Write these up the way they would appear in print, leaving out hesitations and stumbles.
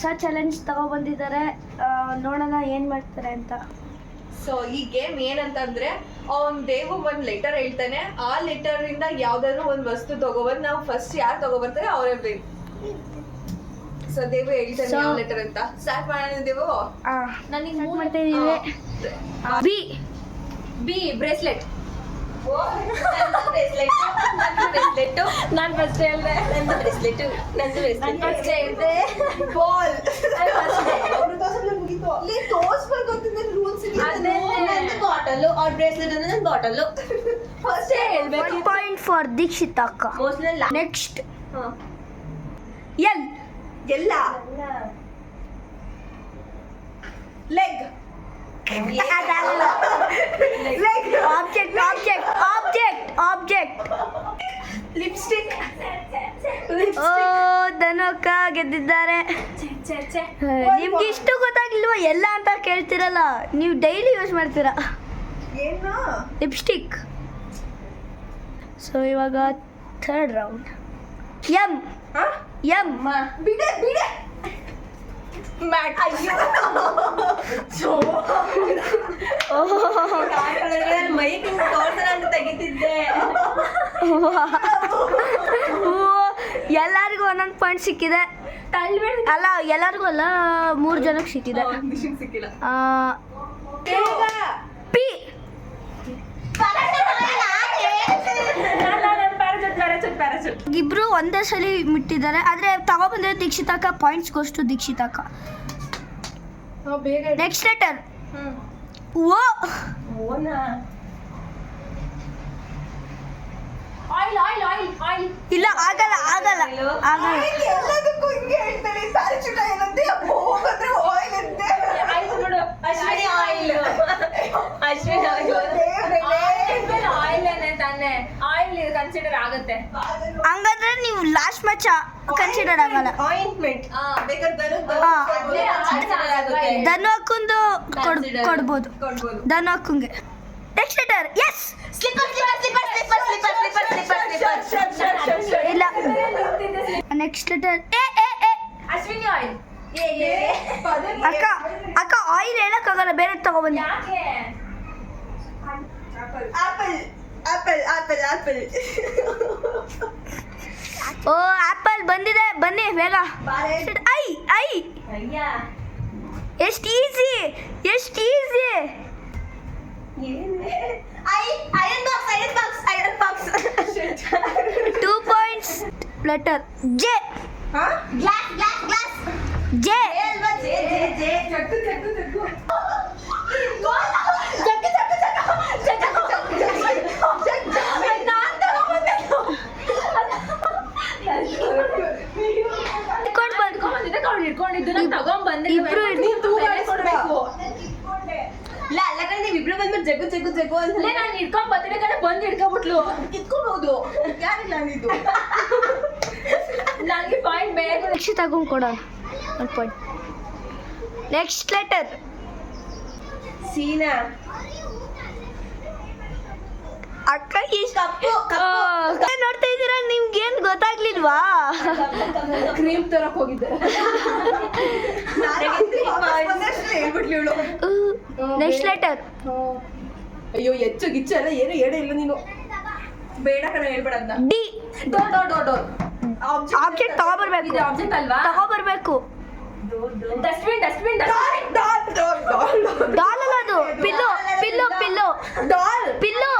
ಹೊಸ ಚಾಲೆಂಜ್ ತಗೊಬಂದಿದ್ದಾರೆ, ನೋಡೋಣ ಏನು ಮಾಡ್ತಾರೆ ಅಂತ. ಸೊ ಈ ಗೇಮ್ ಏನಂತಂದ್ರೆ ಅವ್ನ್ ದೇವು ಒಂದ್ ಲೆಟರ್ ಹೇಳ್ತಾನೆ, ಆ ಲೆಟರ್ ಇಂದ ಯಾವ್ದಾದ್ರು ಒಂದ್ ವಸ್ತು ತಗೋಬಂದ್ ನಾವು ಫಸ್ಟ್ ಯಾರು ತಗೋಬರ್ತಾರೆ ಅವರೇ ಬೇಕು. ಸೊ ದೇವು ಹೇಳ್ತಾನೆ ಯಾವ ಲೆಟರ್ ಅಂತ. ಸ್ಟಾರ್ಟ್ ಮಾಡೋಣ ದೇವು. ನನಗೆ ಮಾಡ್ತಾ ಇದೀವಿ. B B bracelet. ನಾನು ಫಸ್ಟ್ ಹೇಳ್ದೆ. ಬಾಲ್. ಬಾಟಲ್ और ಬ್ರೇಸ್ಲೆಟ್ ಅಂದ್ರೆ ಬಾಟಲ್ ಫಸ್ಟ್ ಹೇಳ್ಬೇಕು. 1 ಪಾಯಿಂಟ್ ಫಾರ್ ದೀಕ್ಷಿತಾ ಅಕ್ಕ. ನೆಕ್ಸ್ಟ್ ಎಲ್ ಎಲ್ಲ leg. Object object object object lipstick. ಓ ಧನುಕ್ಕ ಗೆದ್ದಿದ್ದಾರೆ. ನಿಮ್ಗೆ ಇಷ್ಟು ಗೊತ್ತಾಗಿಲ್ವಾ ಎಲ್ಲ ಅಂತ ಕೇಳ್ತಿರಲ್ಲ, ನೀವು ಡೈಲಿ ಯೂಸ್ ಮಾಡ್ತೀರಾ ಏನು? ಲಿಪ್ಸ್ಟಿಕ್. ಸೊ ಇವಾಗ ಥರ್ಡ್ ರೌಂಡ್. ಎಂ ಎಂ ಬಿಡೆ ಬಿಡೆ ಮ್ಯಾಟ್. ಅಯ್ಯೋ ಮೈಕ್ ತೋರ್ಸೋಣ ಅಂತ ತೆಗಿತಿದ್ದೆ. ಎಲ್ಲರಿಗೂ ಒಂದೊಂದು ಪಾಯಿಂಟ್ ಸಿಕ್ಕಿದೆ. ಅಲ್ಲ ಎಲ್ಲರಿಗೂ ಅಲ್ಲ, 3 ಜನಕ್ಕೆ ಸಿಕ್ಕಿದೆ. ಸಿಕ್ಕಿಲ್ಲ. ಪಿ ಇಬ್ರು ಒಂದೇ ಸಲ ಮುಟ್ಟಿದ್ದಾರೆ, ಆದ್ರೆ ತಗೊಬಂದಿರೋ ದೀಕ್ಷಿತಾಕ ಪಾಯಿಂಟ್ಸ್ ಗೋಷ್ಟು ದೀಕ್ಷಿತಾಕ. ನೆಕ್ಸ್ಟ್ ಲೆಟರ್ ಓ. ಇಲ್ಲ ಆಗಲ್ಲ ಆಗಲ್ಲ ಆಗಲ್ಲ. ಎಲ್ಲದಕ್ಕೂ ಹಿಂಗೆ ಹೇಳ್ತಾರೆ. ಪ್ಯಾರಾಚೂಟ್ ಆಯಿಲ್ ಅಂತೆ, ಹೋಗಂದ್ರೆ ಆಯಿಲ್ ಅಂತೆ. Ashwini oil. Ashwini oil consider ಆಗುತ್ತೆ. ಹಂಗಂದ್ರೆ ನೀವು ಲಾಸ್ಟ್ ಮ್ಯಾಚ್ ಕನ್ಸಿಡರ್ ಆಗಲ್ಲ. ಆಯಿಂಟ್ಮೆಂಟ್ ಬೇಕಾದ್ರೆ ಧನು ಅಕ್ಕಂದು ಕೊಡ್ಬೋದು. ಧನು ಅಕ್ಕಂಗೆ. Next letter S. ಇಲ್ಲ. Next letter A A A. Ashwini oil. ಅಕ್ಕ ಅಕ್ಕ ಆಯಿಲ್ ಹೇಳಕ್ಕಾಗಲ್ಲ, ಬೇರೆ ತಗೊಬನ್ನಿ. Apple apple apple apple. ಓ ಆಪಲ್ ಬಂದಿದೆ, ಬನ್ನಿ ಬೇಗ. I I. ಎಷ್ಟು ಈಸಿ, ಎಷ್ಟು easy. Iron box 2 points. Letter J. Glass J. ಇಬ್ರು ನೀವಿಬ್ರು ಬಂದ್ಬಿಟ್ಟು ಜಗ್ಗು ಜಗ್ಗು ಜಗ್ಗು ಅಂತ ನಾನು ಹಿಡ್ಕೊಂಡ್ ಬರ್ತೀನಿ ಕಡೆ ಬಂದು ಹಿಡ್ಕೊಂಡ್ಬಿಟ್ಲು. ಇಟ್ಕೋಬಹುದು. ಯಾರಿಲ್ಲ ಇದು ನನಗೆ ಪಾಯಿಂಟ್ ಬೇಕು. ನೆಕ್ಸ್ಟ್ ತಗೊಂಡು ಕೊಡೋಣ 1 ಪಾಯಿಂಟ್. ನೆಕ್ಸ್ಟ್ ಲೆಟರ್ ಸೀನಾ. ಅಕ್ಕ ನೋಡ್ತಾ ಇದ್ದೀರಾ, ನಿಮ್ಗೆ ಏನ್ ಗೊತ್ತಾಗ್ಲಿಲ್ವಾ? ಕ್ರೀಮ್ ತರಕ್ ಹೋಗಿದ್ದೆ. ನೆಕ್ಸ್ಟ್ ಲೆಟರ್ ಅಯ್ಯೋ ಹೆಚ್ಚು ಗಿಚ್ಚು ಎಲ್ಲ ಏನು ಹೇಳೇ ಇಲ್ಲ ನೀನು. ಬೇಡ ಕಣ ಹೇಳ್ಬೇಡ ಅಂತ. ಡಿ. ಡೋರ್. ಆಬ್ಜೆಕ್ಟ್ ತಗೊಬರ್ಬೇಕು. ಆಬ್ಜೆಕ್ಟ್ ಅಲ್ವಾ? ತಗೊಬರ್ಬೇಕು. ಡಸ್ಟ್ಬಿನ್. ಡಾಲ್ ಅಲ್ಲ ಅದು, pillow pillow pillow doll. Pillow.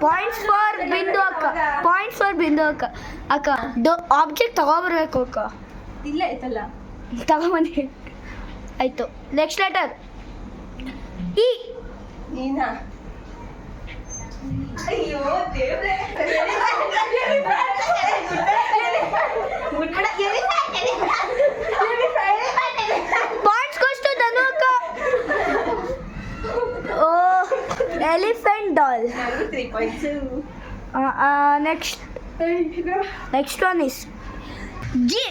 Points for Bindu ಅಕ್ಕ. ಪಾಯಿಂಟ್ಸ್ ಫಾರ್ ಬಿಂದು ಅಕ್ಕ. ಅಕ್ಕ ಆಬ್ಜೆಕ್ಟ್ ತಗೊಬರ್ಬೇಕು ಅಕ್ಕ. ಇಲ್ಲ ಆಯ್ತಲ್ಲ, ತಗೊಬನ್ನಿ. ಆಯ್ತು. Next letter E. ನೀನಾ. ಅಯ್ಯೋ ದೇವ್ರೆ. ಪಾಯಿಂಟ್ಸ್ ಗೋಷ್ಟು ಧನು ಅಕ್ಕ. ಓ elephant doll. 3 points. Next one is G.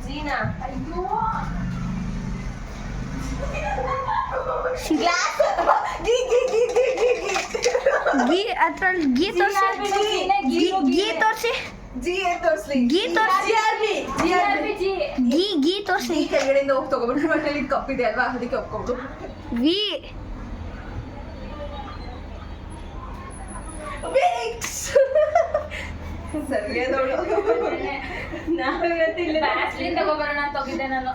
ಜೀನಾ. ಗ್ಲಾಸ್. ಗೀ ಅದ್ರಲ್ಲಿ ಗೀ ತೋರಿಸಿ ಗೀ ತೋರಿಸಿ ಜಿ ಏನ್ ತೋರಿಸ್ಲಿ ಗೀ ತೋರಿಸಿ ಗೀ ಗೀ ತೋರಿಸಿ ಈ ಕೆಳಗಡೆಯಿಂದ ಹೋಗಿ ತಗೊಬಿಟ್ಟು ಮತ್ತೆ ಇಲ್ಲಿ ಕಪ್ಪಿದೆ ಅಲ್ವಾ ಅದಕ್ಕೆ ಒಪ್ಕೊಂಡು ವಿ ಸರಿಯಾದವಳು ನಾವು ಇವತ್ತಿಲ್ಲ ವ್ಯಾಸ್ಲಿನ್ ತಗೋಬರೋಣ ಅಂತ ಹೋಗಿದ್ದೆ ನಾನು.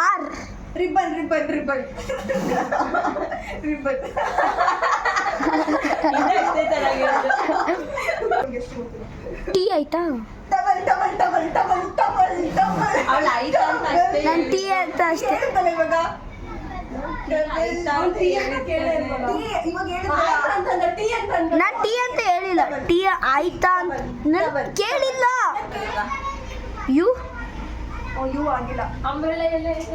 R ribbon ribbon ribbon ribbon ಅಷ್ಟೇ ಚೆನ್ನಾಗಿರೋದು. ಟಿ ಆಯ್ತಾ towel towel towel towel towel towel ಅವಳು ಆಯ್ತಾ ಅಂತ ಅಷ್ಟೇ ನಾನು ಟಿ ಅಂತ ಅಷ್ಟೇ ಹೇಳ್ತಾನೆ ಇವಾಗ ಆಯ್ತಾ ಅಂತ ಹೇಳಿದ್ದೆ. ಇವಾಗ ಹೇಳಿದ್ರೆ ಟೀ ಅಂತ ನಾನು ಟಿ ಅಂತ ಹೇಳಿಲ್ಲ ಟಿ ಆಯ್ತಾ ಅಂತ ನಾನು ಕೇಳಿಲ್ಲ ಯು ಯು ಆಗಿಲ್ಲ ಅಂಬ್ರೆಲಾ ಎಲ್ಲ ಇದೆ.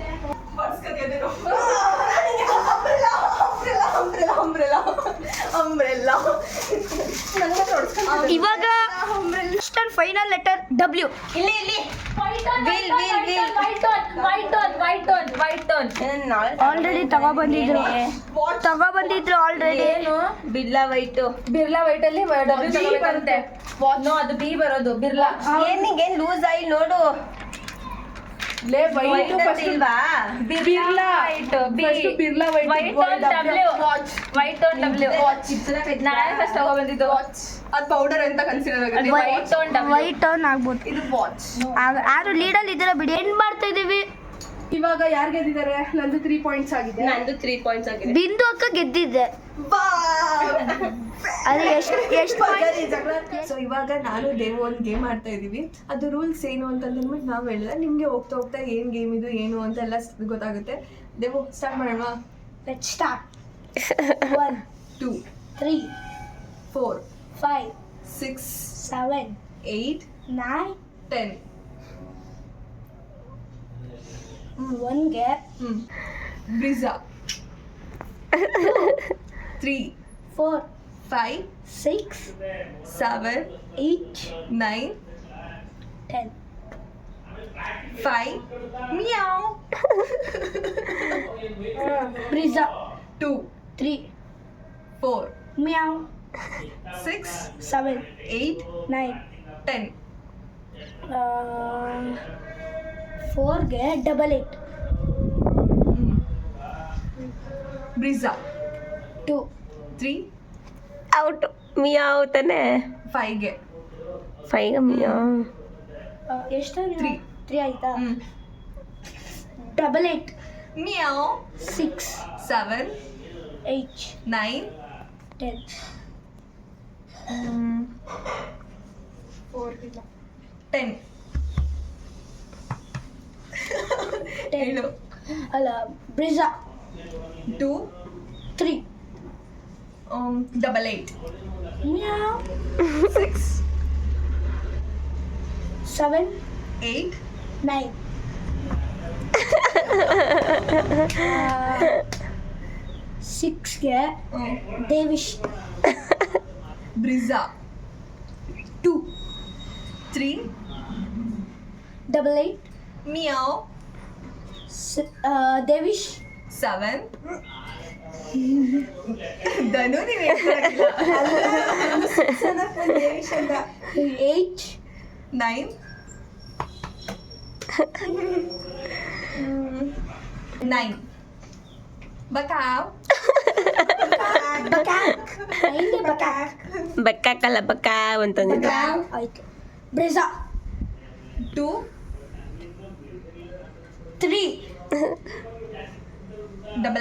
ಇವಾಗ ಫೈನಲ್ ಲೆಟರ್ ಡಬ್ಲ್ಯೂ ಇಲ್ಲಿ ಇಲ್ಲಿ White on, Will, white on, will, white on, white on, white on, white on, white on. Already ತಗೊಬಂದಿದ್ರು ಆಲ್ರೆಡಿ ಏನು ಬಿರ್ಲಾ ವೈಟು ಬಿರ್ಲಾ ವೈಟ್ ಅಲ್ಲಿ ಡಬ್ಲ್ಯೂ ತಗೋಬೇಕಂತೆ. ನೋ ಅದು ಬಿ ಬರೋದು ಬಿರ್ಲಾ. ಏನಿಗೆ ಲೂಸ್ ಆಗಿ ನೋಡು ಲೇ ವೈಟ್ ಇಲ್ವಾ Birla white B Birla white. White on W white on W ನಾನೇ ಫಸ್ಟ್ ತಗೋಬಂದಿದ್ದು. ಅದು ಪೌಡರ್ ಅಂತ ಕನ್ಸಿಡರ್ ಆಗುತ್ತೆ white on W white on ಆಗ್ಬೋದು ಇದು ವಾಚ್ ಯಾರು ಲೀಡಲ್ಲಿ ಇದ್ದೀರಾ ಬಿಡಿ ಏನ್ ಮಾಡ್ತಾ ಇದೀವಿ ಇವಾಗ ಯಾರು ಗೆದ್ದಿದ್ದಾರೆ ನಂದು 3 ಪಾಯಿಂಟ್ಸ್ ಆಗಿದೆ ನಂದು 3 ಪಾಯಿಂಟ್ಸ್ ಆಗಿದೆ ಬಿಂದು ಅಕ್ಕ ಗೆದ್ದಿದ್ದೆ ಅದು ಎಷ್ಟು ಸೊ ಇವಾಗ ನಾನು ದೇವು ಒಂದು ಗೇಮ್ ಆಡ್ತಾ ಇದೀವಿ ಅದು ರೂಲ್ಸ್ ಏನು ಅಂತ ಅಂದ್ಬಿಟ್ಟು ನಾವು ಹೇಳಿದ್ರೆ ನಿಮ್ಗೆ ಹೋಗ್ತಾ ಹೋಗ್ತಾ ಏನ್ ಗೇಮ್ ಇದು ಏನು ಅಂತ ಎಲ್ಲ ಗೊತ್ತಾಗುತ್ತೆ ದೇವು ಸ್ಟಾರ್ಟ್ ಮಾಡೋಣ let's start 1 2 3 4 5 6 7 8 9 10 ಒನ್ಗೆ Brezza 3 4 5 6 7 8 9 10 5 meow Brezza 2 3 4 ಮ್ಯಾವ್ 6 7 8 9 10 4ಗೆ 8 Brezza 2 3 out ಮಿಯಾವ್ ತಾನೆ 5 ಗೆ 5 ಮಿಯಾವ್ ಎಷ್ಟು 3 3 ಆಯ್ತಾ 8 meow 6 7 8 9 10 10 ಹೇಳು ಅಲ್ಲ ಬ್ರಿಜಾ 2 3 8 ಮ್ಯಾವ್ 6 7 8 9 6ಗೆ ದೇವಿಶ್ ಬ್ರಿಜಾ 2 3 8 meow ದೇವಿಶ್ 7 ಧನು ನೀವು 8 9 9 ಬಕಾವ್ ಬಕಾಕ್ 9ಗೆ ಬಕಾಕ್ ಬಕ್ಕಾಕಲ್ಲ ಬಕ್ಕಾ ಅಂತಂದಿದ್ದೆ ಆಯ್ತು ಬ್ರಿಜಾ 2 3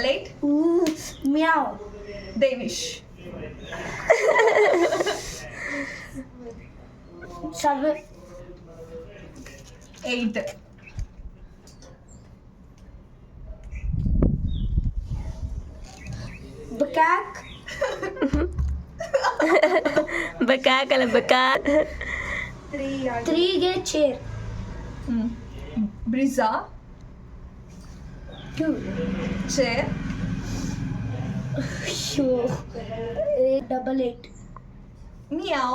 8 ಮ್ಯಾವ್ ದೇವಿಶ್ 7 8 ಬಕಾಕ್ ಬಕ್ಕಾಕಲ್ಲ ಬಕ್ಕಾ 3ಗೆ ಚೇರ್ ಬ್ರಿಜಾ 2 ಚೇರ್ 8 meow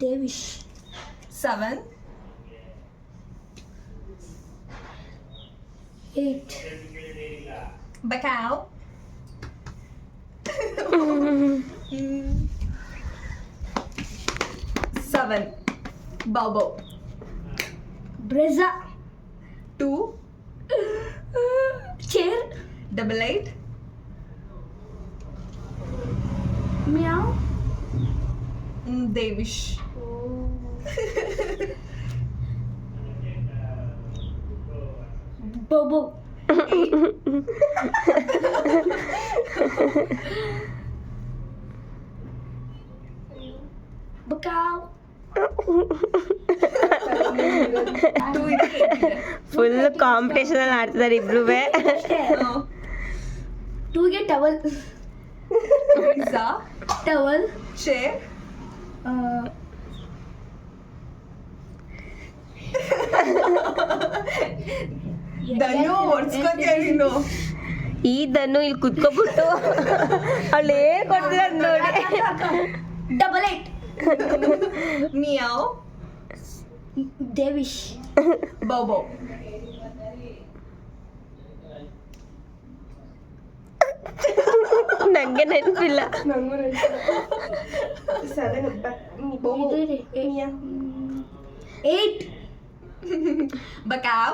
ದೇವಿಶ್ 7 8 ಬಕಾವ್ 7 Bobo. Brezza. 2 Chair. 88 Meow. Devish. Bobo. Bacau. 2 ಇದೆ 8 ಇದೆ. ಫುಲ್ ಕಾಂಪಿಟೇಷನ್ ಅಲ್ಲಿ ಆಡ್ತಿದ್ದಾರೆ ಇಬ್ರು Two get towel. Pizza. Towel. Chair. ಧನು ಒಡ್ಸ್ಕೊತೀಯ ನೀನು. ಈ ದನ್ನು ಇಲ್ಲಿ ಕುತ್ಕೊಬಿಟ್ಟು ಅವಳು ಏನ್ ಕೊಡ್ತಿದ್ದಾರೆ ನೋಡಿ. Double 8. Meow. Devish. Bobo. ನಂಗೆ ನೆನಪಿಲ್ಲ. Meow. 8. Bacau.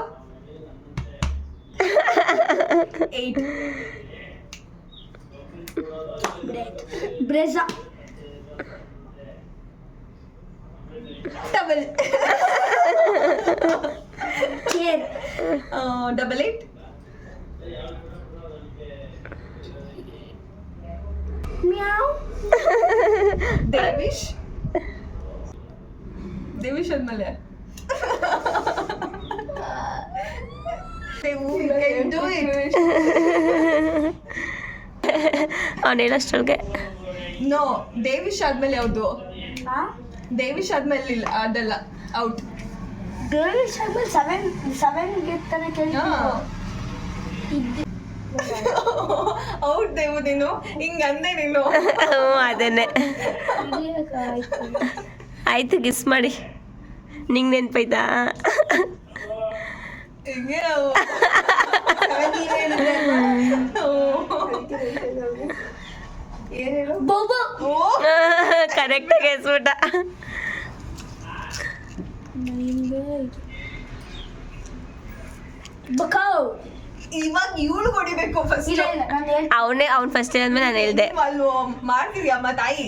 8 Brezza. Double. Chair. 88 Meow. Devish. Devish ಆದ್ಮೇಲೆ ಅವನು ಹೇಳೋಷ್ಟೊಳಗೆ ನೋ ದೇವಿಶ್ ಆದ್ಮೇಲೆ ಯಾವುದು? Huh? ದೇವಿಶ್ ಆದ್ಮೇಲೆ ಇಲ್ಲ ಅದಲ್ಲ ಔಟ್. Devish ಆದ್ಮೇಲೆ 7 get ತಾನೆ ಔಟ್ ದೇವು ನೀನು ಹಿಂಗ ಅಂದೆ ನೀನು. ಅದೇನೆ ಆಯ್ತು ಗಿಸ್ ಮಾಡಿ. ನಿಂಗೆ ನೆನ್ಪೈತಾ? ಹಿಂಗೆ ನಾವು ಏನ್ ಹೇಳು? Bobo. ಕರೆಕ್ಟಾಗಿ ಹೆಸ್ಬಿಟ್ಟ. Bacau. ಇವಾಗ ಇವಳು ಹೊಡಿಬೇಕು ಫಸ್ಟ್. ಇಲ್ಲ ನಾನು ಹೇಳ್ತೀನಿ. ಅವ್ನು ಫಸ್ಟ್ ಹೇಳಿದ್ಮೇಲೆ ನಾನು ಹೇಳ್ದೆ. ಅಲ್ವೋ ಮಾಡ್ತಿದ್ಯಮ್ಮ ತಾಯಿ.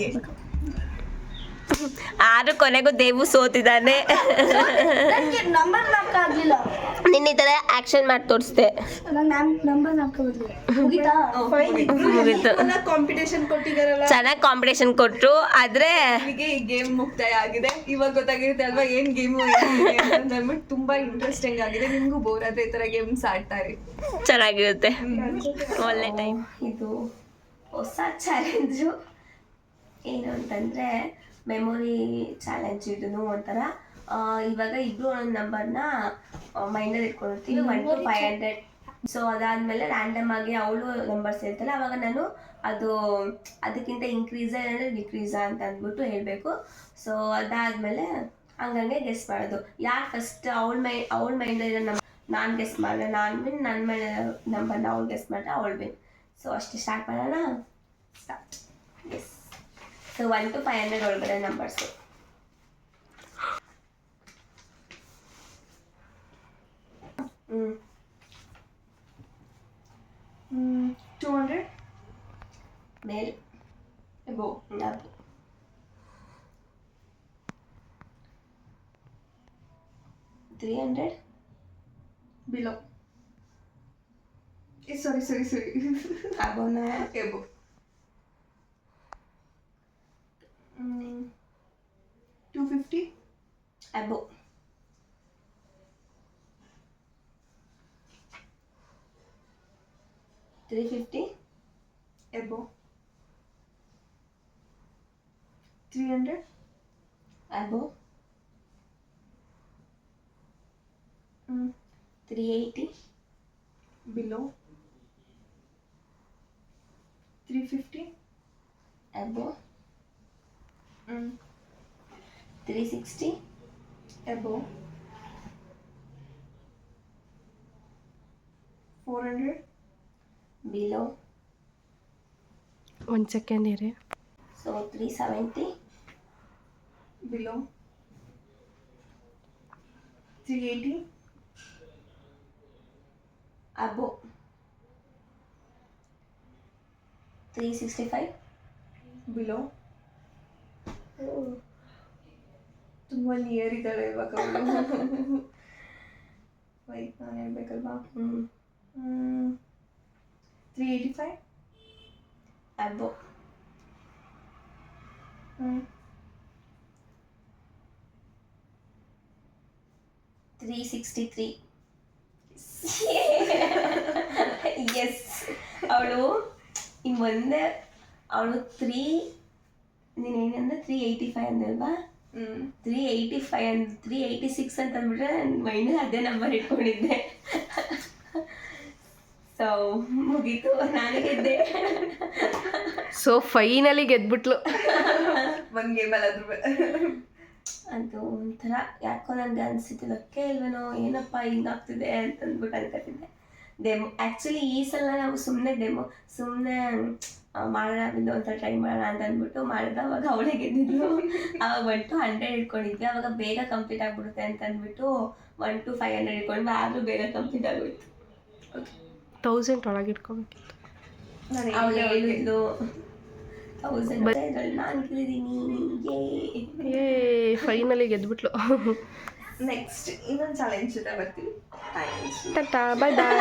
ಆದ್ರೂ ಕೊನೆಗೂ ದೇವು ಸೋತಿದ್ದಾನೆ. ನನಗೆ ನಂಬರ್ ನಾಲ್ಕಾಗಲಿಲ್ಲ. ನಿನ್ನ ಈ ಥರ ಆಕ್ಷನ್ ಮಾಡಿ ತೋರಿಸ್ದೆ. ನಂಗೆ ನಂಬರ್ ನಾಲ್ಕಾಗಲಿಲ್ಲ. ಮುಗಿತಾ? ಮುಗೀತು. ಕಾಂಪಿಟೇಷನ್ ಕೊಟ್ಟಿದಾರಲ್ಲ, ಚೆನ್ನಾಗಿ ಕಾಂಪಿಟೇಷನ್ ಕೊಟ್ರು. ಆದ್ರೆ ಇಲ್ಲಿಗೆ ಈ ಗೇಮ್ ಮುಕ್ತಾಯ ಆಗಿದೆ. ಇವಾಗ ಗೊತ್ತಾಗಿರುತ್ತೆ ಅಲ್ವಾ ಏನ್ ಗೇಮು ಅಂದ್ಬಿಟ್ಟು. ತುಂಬಾ ಇಂಟ್ರೆಸ್ಟಿಂಗ್ ಆಗಿದೆ. ನಿಮ್ಗೂ ಬೋರ್ ಆದ್ರೆ ಈ ತರ ಗೇಮ್ಸ್ ಆಡ್ತಾ ಇರಿ, ಚೆನ್ನಾಗಿರುತ್ತೆ. ಒಳ್ಳೆ ಟೈಮ್. ಇದು ಹೊಸ ಚಾಲೆಂಜು ಏನು ಅಂತಂದರೆ ಮೆಮೊರಿ ಚಾಲೆಂಜ್. ಇದನ್ನು ಒಂಥರ ಇವಾಗ ಇಬ್ಬರು ಒಂದೊಂದು ನಂಬರ್ನ ಮೈಂಡಲ್ಲಿ ಇಟ್ಕೊಂಡಿರ್ತೀವಿ 1 to 500. ಸೊ ಅದಾದಮೇಲೆ ರ್ಯಾಂಡಮ್ ಆಗಿ ಅವಳು ನಂಬರ್ಸ್ ಹೇಳ್ತಾಳೆ. ಆವಾಗ ನಾನು ಅದು ಅದಕ್ಕಿಂತ ಇನ್ಕ್ರೀಸಾ ಇಲ್ಲಾಂದರೆ ಡಿಕ್ರೀಸಾ ಅಂತ ಅಂದ್ಬಿಟ್ಟು ಹೇಳಬೇಕು. ಸೊ ಅದಾದಮೇಲೆ ಹಂಗಂಗೆ ಗೆಸ್ ಮಾಡೋದು. ಯಾರು ಫಸ್ಟ್ ಅವಳ ಮೈಂಡಲ್ಲಿರೋ ನಂಬರ್ ನಾನು ಗೆಸ್ ಮಾಡಿದೆ, ನನ್ನ ಮೇಲೆ ನಂಬರ್ನ ಅವಳು ಗೆಸ್ ಮಾಡಿದ್ರೆ ಅವಳು ವಿನ್. ಸೊ ಅಷ್ಟೇ, ಸ್ಟಾರ್ಟ್ ಮಾಡೋಣ. ಸ್ಟಾರ್ಟ್. ಎಸ್. ಸೊ 1 to 500 ಒಳಗಡೆ ನಂಬರ್ಸು. ಹ್ಞೂ 200 ಮೇಲ್ ಎಬೋ, ನಾಲ್ಕು 300 ಬಿಲೋ. ಸಾರಿ ಅಬೋನ ಎಬೋ. 250 ಅಬೋ 350 ಎಬೋ. 300 ಅಬೋ 380 ಬಿಲೋ. 350 ಅಬೋ 360 ಎಬೋ. 400 ಬಿಲೋ. 1 ಸೆಕೆಂಡ್ ಇರಿ. ಸೊ 370. Below 380. Above 365. Below. ತುಂಬ ನಿಯರ್ ಇದ್ದಾಳೆ ಇವಾಗ ಅವಳು. ವೈಟ್ ನಾನು ಹೇಳ್ಬೇಕಲ್ವಾ. 385. Above 363. ಎಸ್ ಅವಳು ಹಿಂಗೆ ಒಂದೇ ಅವಳು ನೀನೇನಂದ್ರೆ 385 ಅಂದಲ್ವಾ. 385 ಅಂದ್ 386 ಅಂತ ಅಂದ್ಬಿಟ್ರೆ ನನ್ನ ಮೈಂಡ್ ಅದೇ ನಂಬರ್ ಇಟ್ಕೊಂಡಿದ್ದೆ. ಸೊ ಮುಗೀತು, ನಾನು ಗೆದ್ದೆ. ಸೊ ಫೈನಲಿ ಗೆದ್ಬಿಟ್ಲು. ಒಂದು ಗೇಮಲ್ಲಿ ಅದ್ರ ಅದು ಒಂಥರ ಯಾಕೋ ನನಗೆ ಅನಿಸಿತ್ತು ಲಕ್ಕೆ ಇಲ್ವೇನೋ, ಏನಪ್ಪ ಹಿಂಗಾಗ್ತಿದೆ ಅಂತಂದ್ಬಿಟ್ಟು ಅನ್ಕೊತಿದ್ದೆ. ಆ್ಯಕ್ಚುಲಿ ಈ ಸಲ ನಾವು ಸುಮ್ಮನೆ ಮಾಡೋಣ ಬಿಂದು ಒಂಥರ ಟ್ರೈ ಮಾಡೋಣ ಅಂತ ಅಂದ್ಬಿಟ್ಟು ಮಾಡಿದ. ಅವಾಗ ಅವಳೇ ಗೆದ್ದಿದ್ಲು. ಅವಾಗ 1 to 100 ಇಟ್ಕೊಂಡಿದ್ವಿ. ಅವಾಗ ಬೇಗ ಕಂಪ್ಲೀಟ್ ಆಗಿಬಿಡುತ್ತೆ ಅಂತ ಅಂದ್ಬಿಟ್ಟು 1 to 500 ಇಟ್ಕೊಂಡ್ವಿ. ಆದರೂ ಬೇಗ ಕಂಪ್ಲೀಟ್ ಆಗೋಯ್ತು. 1000 ಒಳಗೆ ಇಟ್ಕೊಬೇಕಿತ್ತು. ಅವಳು ಹೇಳಿದ್ಲು 1000 ಇದ್ರಲ್ಲಿ ನಾನು ಗೆದ್ದಿದ್ದೀನಿ. ಫೈನಲಿ ಗೆದ್ಬಿಟ್ಲು. ನೆಕ್ಸ್ಟ್ ಇನ್ನೊಂದು ಚಾಲೆಂಜ್ ಜೊತೆ ಬರ್ತೀವಿ. ಟಾಟಾ ಬಾಯ್ ಬಾಯ್.